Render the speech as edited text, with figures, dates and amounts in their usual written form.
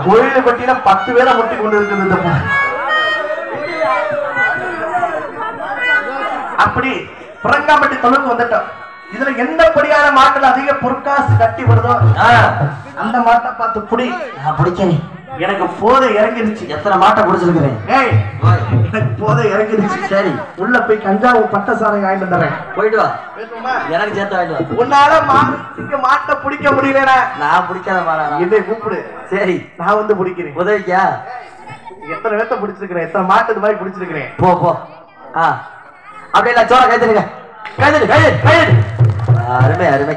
கோயில் பட்டியல 10 பேரை முட்டி கொண்டு இருக்குது. அப்படி புறங்காம்பட்டி தொழுக்கு வந்துட்டோம். இதுல எந்த படியான மாட்டுல அதிக பொற்காசு கட்டி வருதோ அந்த மாட்டை பார்த்து புடி. நான் பிடிக்கிறேன். எனக்கு போதை இறங்கிருச்சு. எத்தனை மாட்டை பிடிச்சிருக்கிறேன்? எனக்கு போதை இறங்கிருச்சு. சரி, உள்ள போய் கஞ்சாவும் பட்ட சாரை வாங்கிட்டு வந்துடுறேன். போயிட்டு வா. எனக்கு சேர்த்து வாங்கிட்டு வா. உன்னால மாட்டை பிடிக்க முடியல. நான் பிடிக்காத மாடா. என்னை கூப்பிடு. சரி, நான் வந்து பிடிக்கிறேன். உதவிக்கா? எத்தனை பேத்த பிடிச்சிருக்கிறேன், எத்தனை மாட்டு இது மாதிரி பிடிச்சிருக்கிறேன். போ போ. அப்படியே சோழ கைத்தருங்க. கைதடு கைதடு கைதடு. அருமை அருமை.